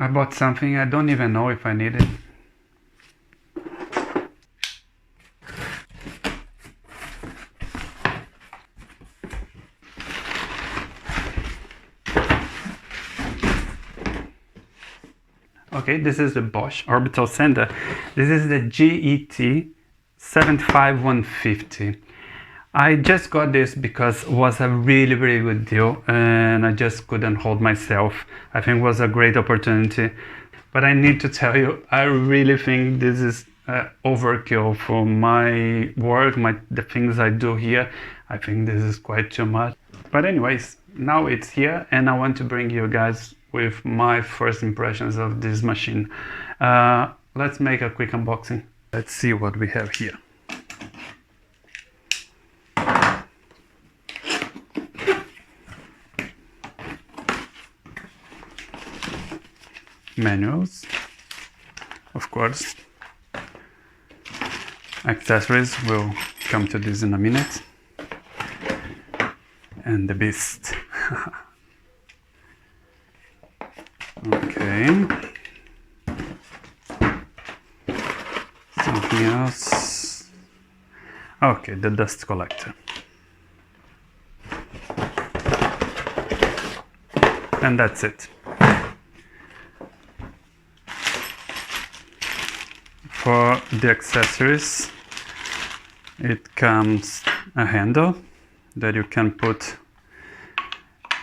I bought something, I don't even know if I need it. Okay, this is the Bosch orbital sander. This is the GET 75150. I just got this because it was a really good deal and I just couldn't hold myself. I think it was a great opportunity. But I need to tell you, I really think this is overkill for my work, the things I do here. I think this is quite too much. But anyways, now it's here and I want to bring you guys with my first impressions of this machine. Let's make a quick unboxing. Let's see what we have here. Manuals, of course. Accessories, will come to this in a minute. And the beast. Okay. Something else. Okay, the dust collector. And that's it. For the accessories, it comes a handle that you can put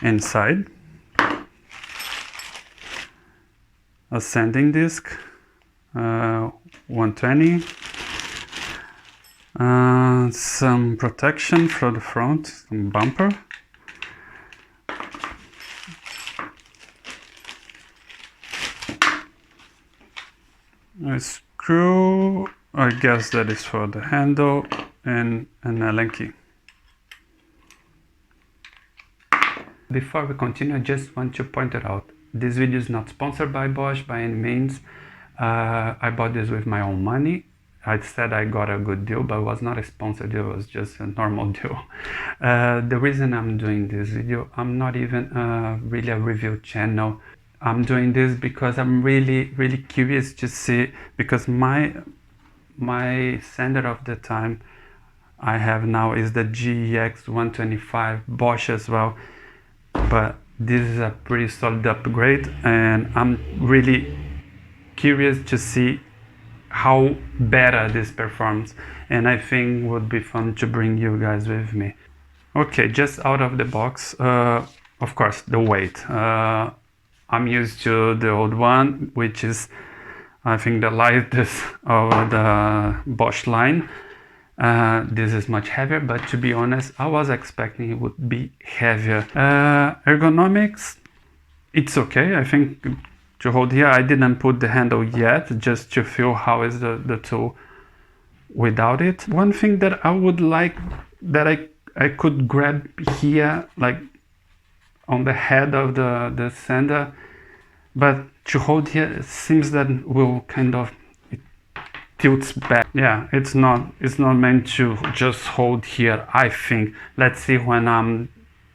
inside, a sanding disc, 120, some protection for the front, some bumper, a screw, I guess that is for the handle, and an Allen key. Before we continue, I just want to point it out. This video is not sponsored by Bosch by any means. I bought this with my own money. I said I got a good deal, but it was not a sponsored deal, it was just a normal deal. The reason I'm doing this video, I'm not even really a review channel. I'm doing this because I'm really curious to see, because my sander of the time I have now is the GEX 125 Bosch as well, but this is a pretty solid upgrade and I'm really curious to see how better this performs, and I think it would be fun to bring you guys with me. Okay, just out of the box, of course the weight. I'm used to the old one, which is I think the lightest of the Bosch line. This is much heavier, but to be honest, I was expecting it would be heavier. Ergonomics, it's okay. I think to hold here, I didn't put the handle yet, just to feel how is the tool without it. One thing that I would like, that I could grab here, like on the head of the sander, but to hold here, it seems that will kind of, it tilts back. Yeah, it's not meant to just hold here, I think. Let's see when I'm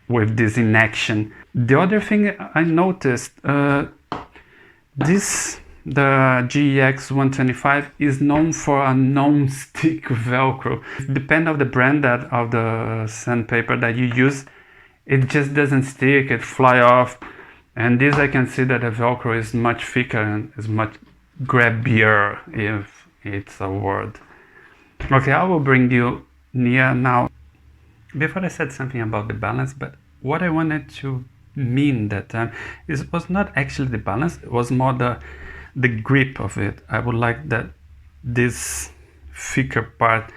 with this in action. The other thing I noticed, the GEX 125 is known for a non-stick Velcro. Depending on the brand of the sandpaper that you use, it just doesn't stick, it fly off. And this, I can see that the Velcro is much thicker and is much grabbier, if it's a word. Okay, I will bring you near now. Before I said something about the balance, but what I wanted to mean that time was not actually the balance, it was more the grip of it. I would like that this thicker part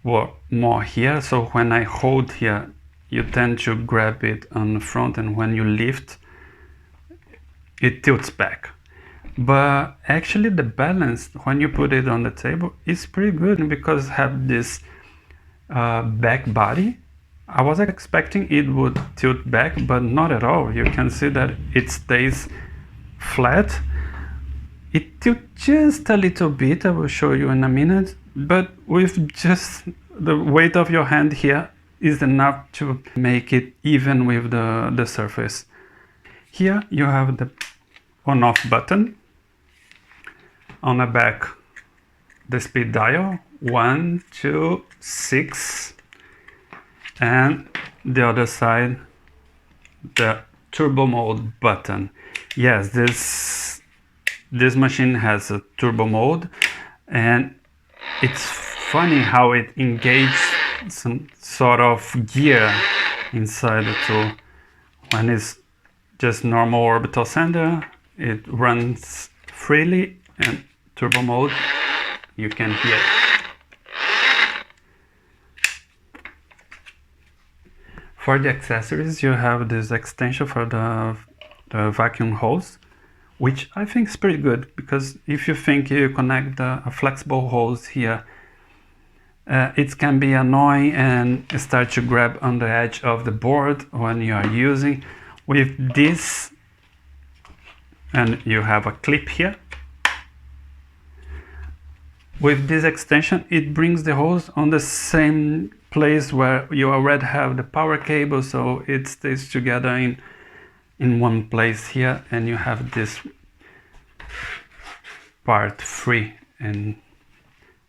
were more here, so when I hold here, you tend to grab it on the front, and when you lift, it tilts back. But actually the balance, when you put it on the table, is pretty good, because have this back body. I was expecting it would tilt back, but not at all. You can see that it stays flat. It tilts just a little bit, I will show you in a minute, but with just the weight of your hand here is enough to make it even with the surface. Here you have the on-off button. On the back, the speed dial, 1, 2, 6, and the other side, the turbo mode button. Yes, this machine has a turbo mode, and it's funny how it engages some sort of gear inside the tool. When it's just normal orbital sander, it runs freely, and turbo mode, you can hear it. For the accessories, you have this extension for the vacuum hose, which I think is pretty good, because if you think you connect a flexible hose here, it can be annoying and start to grab on the edge of the board when you are using. With this, and you have a clip here. With this extension, it brings the hose on the same place where you already have the power cable, so it stays together in one place here, and you have this part free, and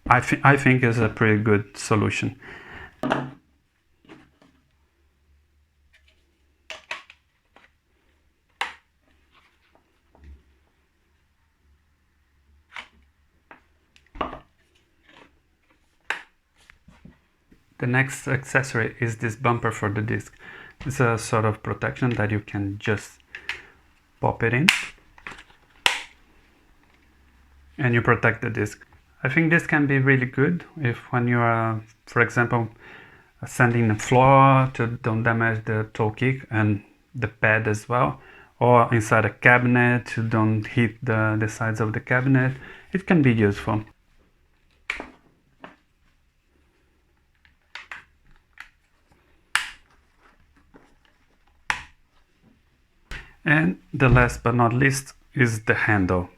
I think is a pretty good solution. The next accessory is this bumper for the disc. It's a sort of protection that you can just pop it in, and you protect the disc. I think this can be really good if when you are, for example, sanding the floor to don't damage the toe kick and the pad as well, or inside a cabinet to don't hit the sides of the cabinet. It can be useful. And the last but not least is the handle.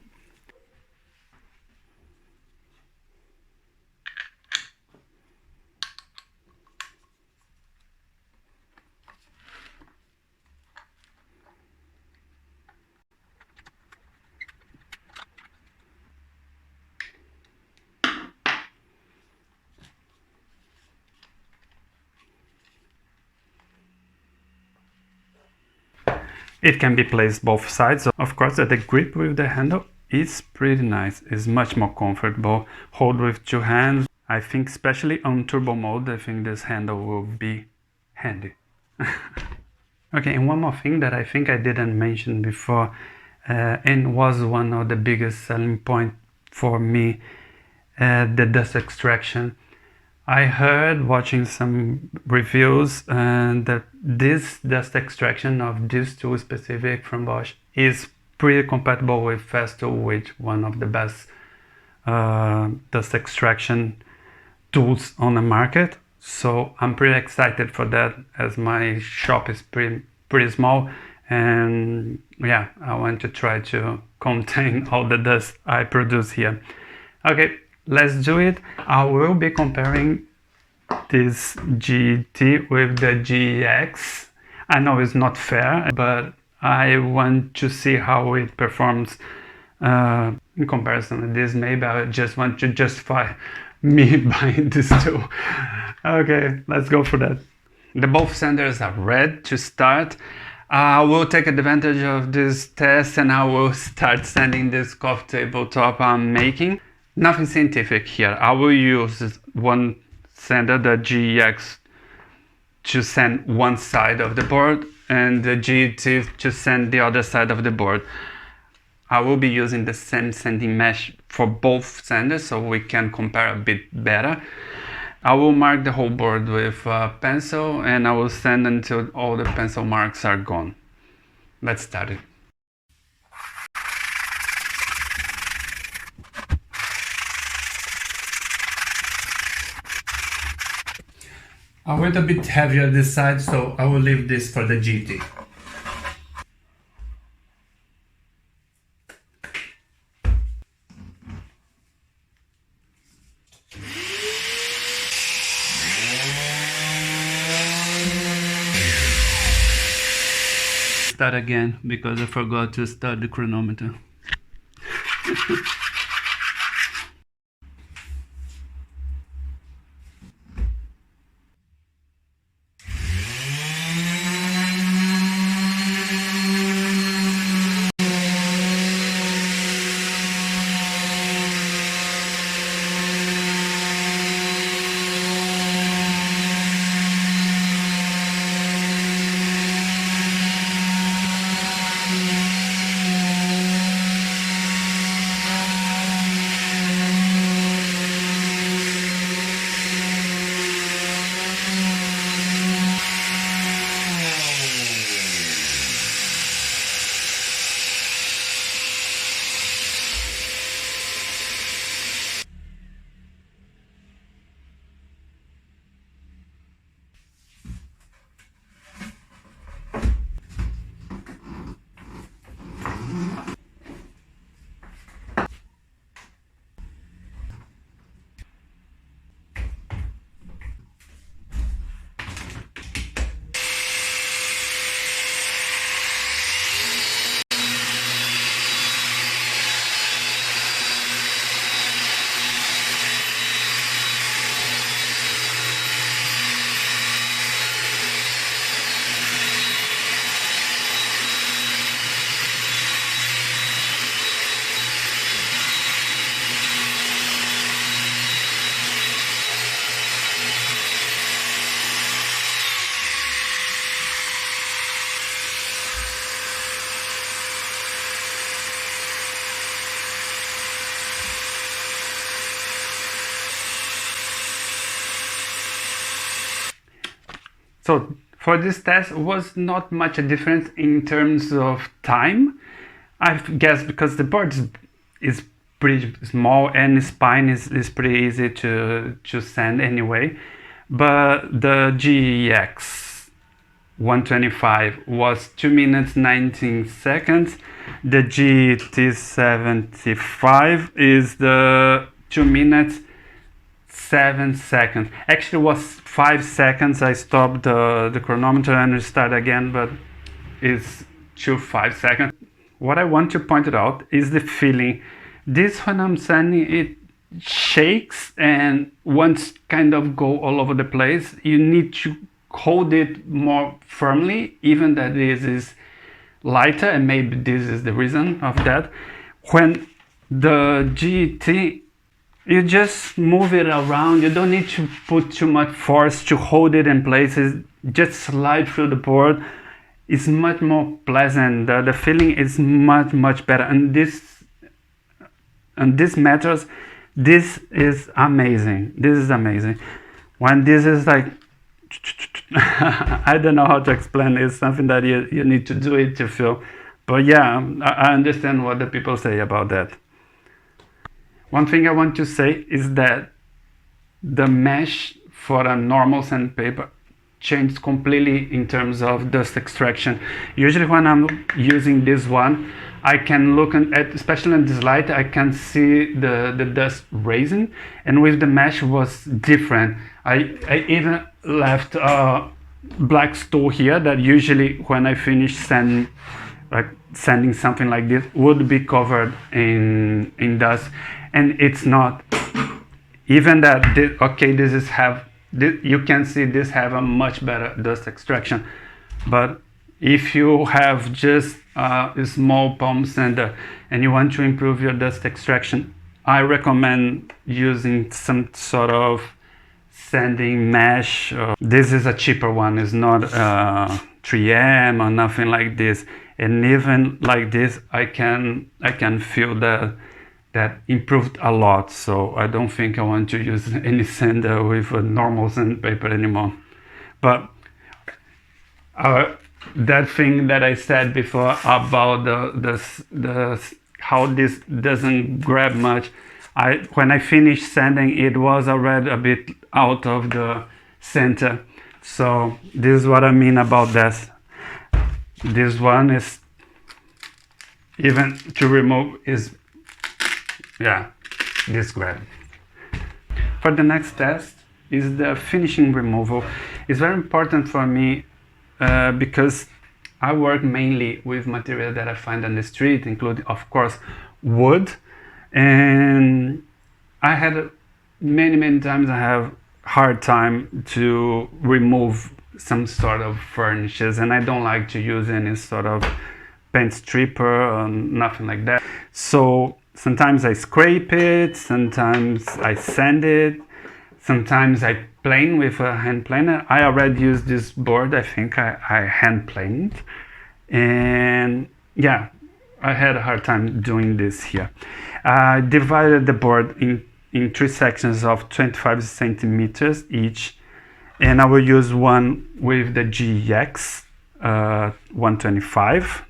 It can be placed both sides. Of course, the grip with the handle is pretty nice. It's much more comfortable. Hold with two hands. I think especially on turbo mode, I think this handle will be handy. Okay, and one more thing that I think I didn't mention before, and was one of the biggest selling point for me, the dust extraction. I heard watching some reviews that this dust extraction of this tool specific from Bosch is pretty compatible with Festool, which one of the best dust extraction tools on the market. So I'm pretty excited for that, as my shop is pretty small, and yeah, I want to try to contain all the dust I produce here. Okay, let's do it. I will be comparing this GT with the GX. I know it's not fair, but I want to see how it performs in comparison to this. Maybe I just want to justify me buying this tool. Okay, let's go for that. The both sanders are red to start. I will take advantage of this test and I will start sanding this coffee tabletop I'm making. Nothing scientific here. I will use one sander, the GX, to sand one side of the board, and the GT to sand the other side of the board. I will be using the same sanding mesh for both sanders so we can compare a bit better. I will mark the whole board with a pencil, and I will sand until all the pencil marks are gone. Let's start it. I went a bit heavier this side, so I will leave this for the GT. restart again because I forgot to start the chronometer. So for this test was not much a difference in terms of time. I guess because the board is pretty small and the spine is pretty easy to sand anyway. But the GEX 125 was 2 minutes 19 seconds. The GT75 is the 2 minutes 7 seconds. Actually, it was 5 seconds. I stopped the chronometer and restart again, but it's 5 seconds. What I want to point out is the feeling. This, when I'm sanding, it shakes and wants kind of go all over the place. You need to hold it more firmly, even that this is lighter, and maybe this is the reason of that. When the GT, you just move it around. You don't need to put too much force to hold it in places. Just slide through the board. It's much more pleasant. The feeling is much better. And this matters. This is amazing. This is amazing. When this is like, I don't know how to explain. It's something that you need to do it to feel. But yeah, I understand what the people say about that. One thing I want to say is that the mesh for a normal sandpaper changed completely in terms of dust extraction. Usually when I'm using this one, I can look at, especially in this light, I can see the dust raising, and with the mesh was different. I even left a black stool here that usually when I finish sanding something like this would be covered in dust, and it's not. Even that, you can see this have a much better dust extraction. But if you have just a small palm sander and you want to improve your dust extraction, I recommend using some sort of sanding mesh. This is a cheaper one. It's not 3M or nothing like this. And even like this, I can feel that improved a lot. So I don't think I want to use any sander with a normal sandpaper anymore. But that thing that I said before about the how this doesn't grab much, when I finished sanding, it was already a bit out of the center. So this is what I mean about this. This one is, even to remove, is, yeah, this grab. For the next test is the finishing removal. It's very important for me because I work mainly with material that I find on the street, including, of course, wood. And I had many times I have hard time to remove some sort of furnishes, and I don't like to use any sort of paint stripper or nothing like that. So sometimes I scrape it, sometimes I sand it, sometimes I plane with a hand planer. I already used this board. I think I hand planed, and yeah, I had a hard time doing this here. I divided the board in three sections of 25 centimeters each, and I will use one with the GX 125.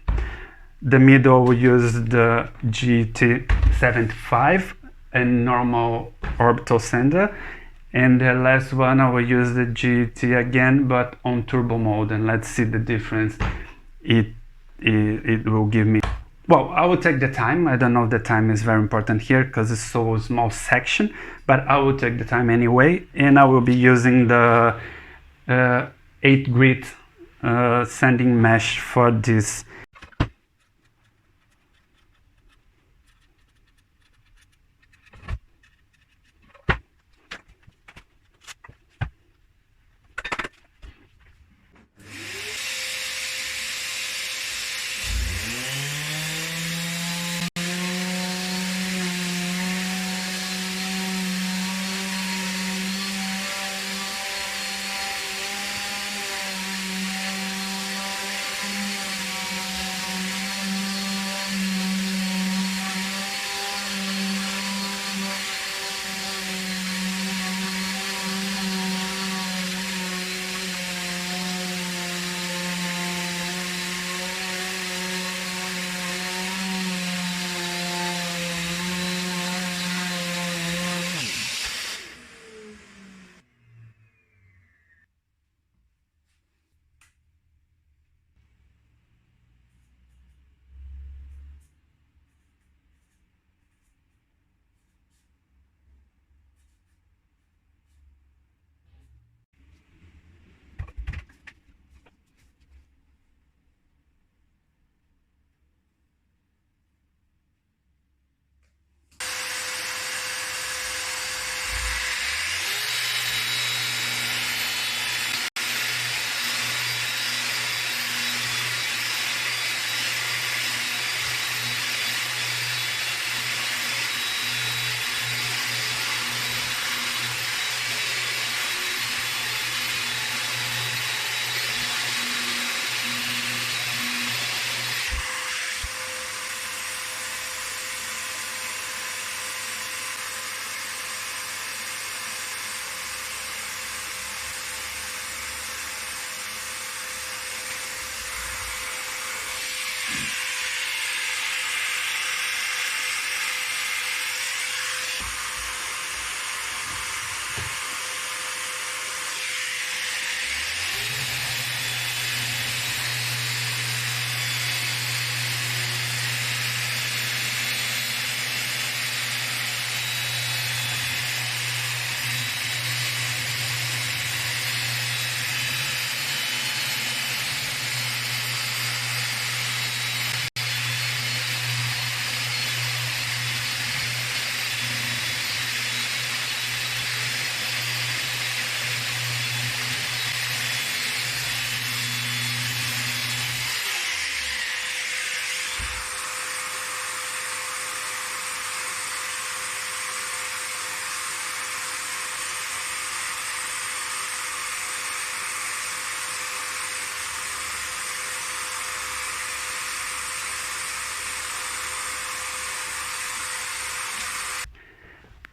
The middle will use the GT75 and normal orbital sander, and the last one I will use the GT again, but on turbo mode, and let's see the difference it will give me. Well, I will take the time. I don't know if the time is very important here because it's so small section, but I will take the time anyway, and I will be using the 8 grit sanding mesh for this.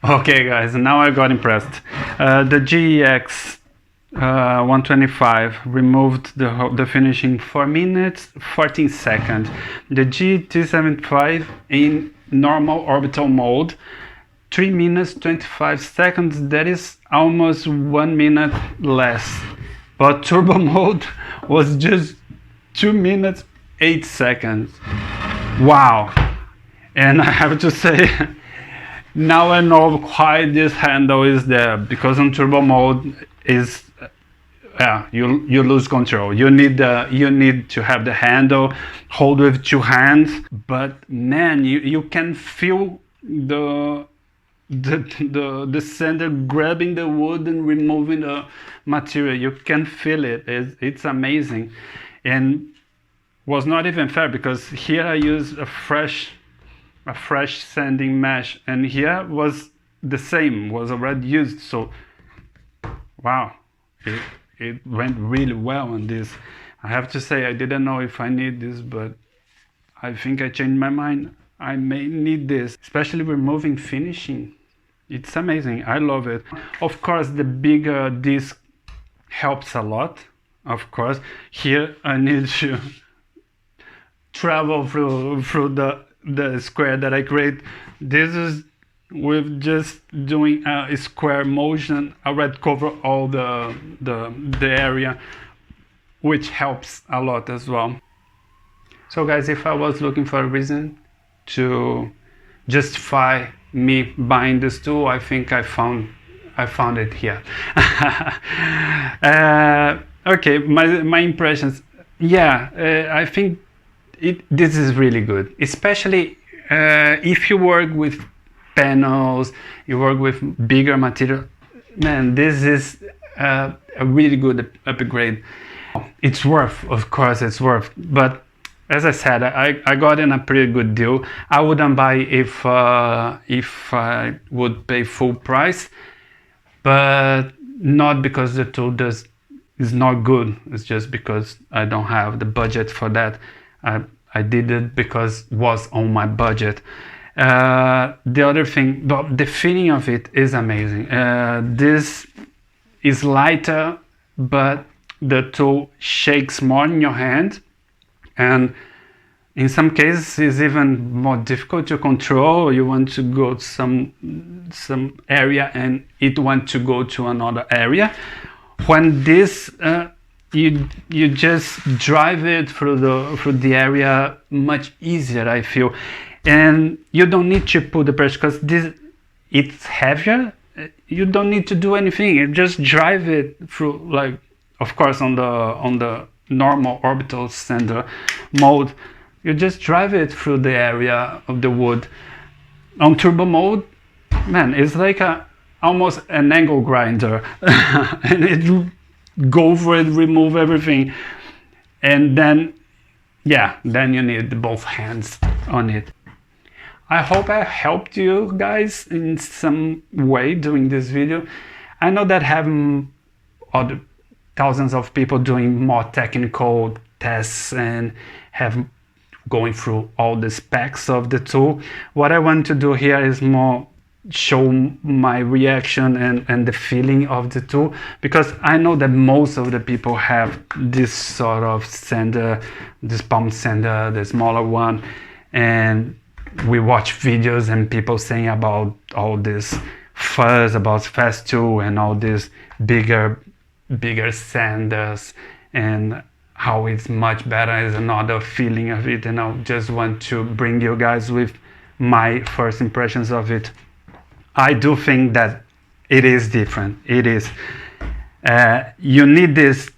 Okay guys, now I got impressed. The GEX 125 removed the finish in 4 minutes 14 seconds. The GT75 in normal orbital mode 3 minutes 25 seconds. That is almost 1 minute less, but turbo mode was just 2 minutes 8 seconds. Wow. And I have to say, now I know why this handle is there, because on turbo mode is yeah, you lose control. You need to have the handle, hold with two hands, but man, you can feel the sander grabbing the wood and removing the material. You can feel it. It's amazing, and was not even fair because here I used a fresh sanding mesh, and here was the same, was already used. So wow, it went really well on this. I have to say I didn't know if I need this, but I think I changed my mind. I may need this, especially removing finishing. It's amazing. I love it. Of course, the bigger disc helps a lot. Of course, here I need to travel through the square that I create. This is with just doing a square motion. I already cover all the area, which helps a lot as well. So guys, if I was looking for a reason to justify me buying this tool, I think I found it here. Okay, my impressions. Yeah, I think this is really good, especially if you work with panels, you work with bigger material. Man, this is a really good upgrade. It's worth, of course, it's worth. But as I said, I got in a pretty good deal. I wouldn't buy if I would pay full price, but not because the tool is not good. It's just because I don't have the budget for that. I did it because it was on my budget. The other thing, the feeling of it is amazing. This is lighter, but the tool shakes more in your hand, and in some cases it's even more difficult to control. You want to go to some area and it wants to go to another area. When this you just drive it through the area much easier, I feel, and you don't need to put the pressure because it's heavier. You don't need to do anything. You just drive it through, like, of course, on the normal orbital sander mode, you just drive it through the area of the wood. On turbo mode, man, it's like almost an angle grinder, and it go for it, remove everything, and then you need both hands on it. I hope I helped you guys in some way doing this video. I know that having other thousands of people doing more technical tests and have going through all the specs of the tool. What I want to do here is more show my reaction and the feeling of the tool, because I know that most of the people have this sort of sander, this palm sander, the smaller one, and we watch videos and people saying about all this fuzz about fast tool and all these bigger sanders and how it's much better is another feeling of it, and I just want to bring you guys with my first impressions of it. I do think that it is different. It is. You need this.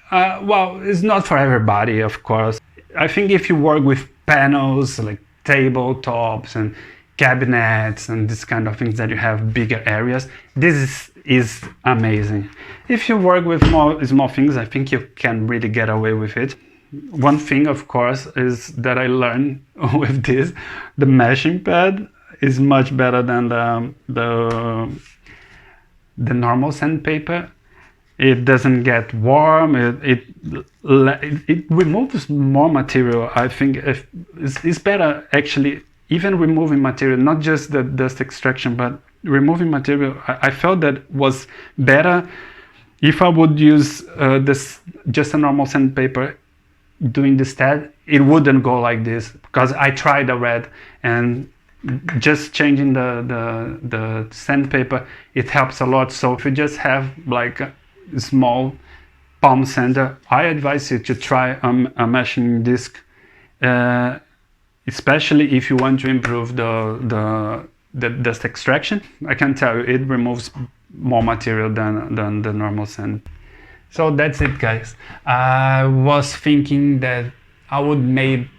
Well, it's not for everybody, of course. I think if you work with panels like tabletops and cabinets and this kind of things that you have bigger areas, this is amazing. If you work with more small things, I think you can really get away with it. One thing, of course, is that I learned with this: the meshing pad is much better than the normal sandpaper. It doesn't get warm. It removes more material. I think it's better, actually, even removing material, not just the dust extraction, but removing material. I felt that was better if I would use this just a normal sandpaper. Doing this test, it wouldn't go like this, because I tried the red, and just changing the sandpaper, it helps a lot. So if you just have like a small palm sander, I advise you to try a meshing disc, especially if you want to improve the dust extraction. I can tell you, it removes more material than the normal sand. So that's it, guys. I was thinking that I would maybe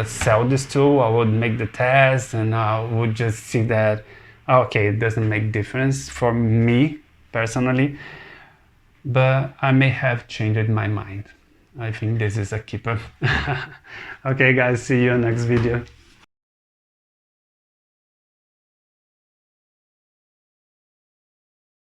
sell this tool, I would make the test, and I would just see that, okay, it doesn't make difference for me personally, but I may have changed my mind. I think this is a keeper. Okay, guys, see you next video.